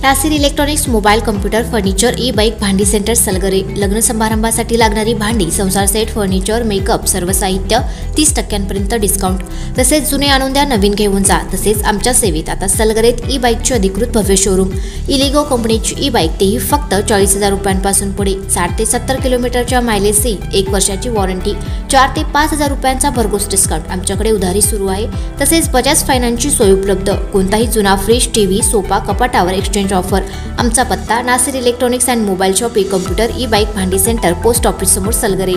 Nasir electronics, mobile, computer, furniture, e-bike, भांडी centre, Salgare, लग्न समारंभासाठी लागणारी भांडी, संसार सेट, फर्निचर, मेकअप, सर्व साहित्य 30% डिस्काउंट। तसेच जुने आणून द्या, नवीन घेऊन जा। तसेच आमच्या सेवेत आता सलगरेत ई-बाईकचे अधिकृत भव्य शोरूम, इलिगो कंपनीची ई-बाईक, तेही फक्त 40,000 रुपयांपासून पुढे, 60 ते 70 किलोमीटरच्या मायलेजची 1 वर्षाची वॉरंटी, 4 ते 5,000 रुपयांचा भरघोस डिस्काउंट। आमच्याकडे उधारी सुरू आहे। तसेच बजाज फायनान्सची सोय उपलब्ध। कोणताही जुना फ्रीज, टीव्ही, सोफा, कपाटावर एक्सचेंज ऑफर। आमचा पत्ता Nasir electronics and mobile shop, computer, e bike, भांडी सेंटर, पोस्ट ऑफिस समोर, सलगरे।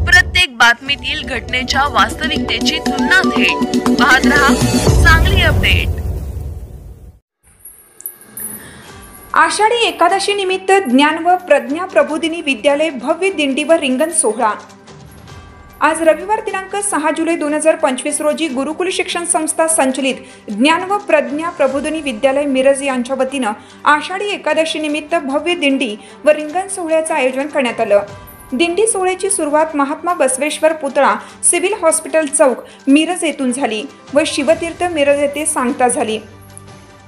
प्रत्येक बातमीतील घटनेच्या वास्तविकतेची तुलना थेट पाहत रहा चांगली अपडेट। आषाढी एकादशी निमित्त ज्ञान व प्रज्ञा प्रबोधिनी विद्यालय भव्य दिंडी व रिंगण सोहळा। आज रविवार दिनांक 6 जुलै 2025 रोजी गुरुकुल शिक्षण संस्था संचलित ज्ञान व प्रज्ञा प्रबोधिनी विद्यालय मिरज यांच्या वतीनं आषाढी एकादशी निमित्त भव्य दिंडी व रिंगण सोहळ्याचं आयोजन करण्यात आलं। दिंडी सोहळ्याची सुरुवात महात्मा बसवेश्वर पुतळा, सिव्हिल हॉस्पिटल चौक, मिरज येथून झाली व शिवतीर्थ मिरज येथे सांगता झाली।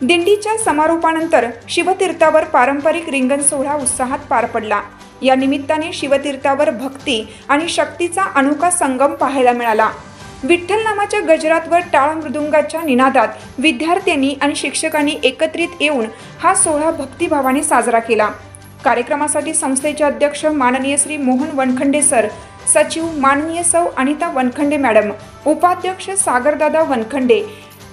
दिंडीच्या समारोपानंतर शिवतीर्थावर पारंपरिक रिंगण सोहळा उत्साहात पार पडला। या निमित्ताने शिवतीर्थावर भक्ती आणि शक्तीचा अनोखा संगम पाहायला मिळाला। विठ्ठल नामाच्या गजरात व टाळ मृदुंगाच्या निनादात विद्यार्थ्यांनी आणि शिक्षकांनी एकत्रित येऊन हा सोहळा भक्तिभावाने साजरा केला। कार्यक्रमासाठी संस्थेचे अध्यक्ष माननीय श्री मोहन वनखंडे सर, सचिव माननीय सौ अनिता वनखंडे मॅडम, उपाध्यक्ष सागरदादा वनखंडे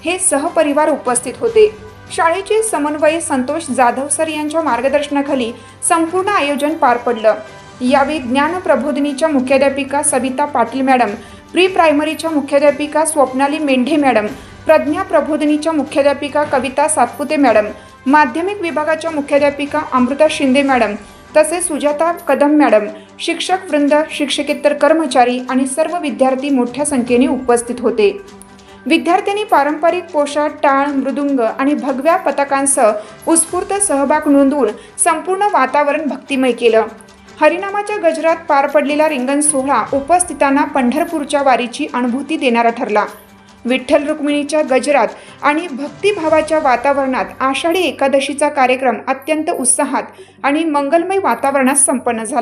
हे सहपरिवार उपस्थित होते। शाळेचे समन्वय संतोष जाधव सर यांच्या मार्गदर्शनाखाली संपूर्ण आयोजन पार पडलं। यावेळी ज्ञान प्रबोधिनीच्या मुख्याध्यापिका सविता पाटील मॅडम, प्री प्रायमरीच्या मुख्याध्यापिका स्वप्नाली मेंढे मॅडम, प्रज्ञा प्रबोधिनीच्या मुख्याध्यापिका कविता सातपुते मॅडम, माध्यमिक विभागाच्या मुख्याध्यापिका अमृता शिंदे मॅडम, तसेच सुजाता कदम मॅडम, शिक्षक वृंद, शिक्षकेतर कर्मचारी आणि सर्व विद्यार्थी मोठ्या संख्येने उपस्थित होते। विद्यार्थ्यांनी पारंपरिक पोशाख, टाळ, मृदुंग आणि भगव्या पताकांसह उत्स्फूर्त सहभाग नोंदवून संपूर्ण वातावरण भक्तिमय केलं। हरिनामाच्या गजरात पार पडलेला रिंगण सोहळा उपस्थितांना पंढरपूरच्या वारीची अनुभूती देणारा ठरला। विठ्ठल रुक्मिणीच्या गजरात आणि भक्तिभावाच्या वातावरणात आषाढी एकादशीचा कार्यक्रम अत्यंत उत्साहात आणि मंगलमय वातावरणात संपन्न झाला।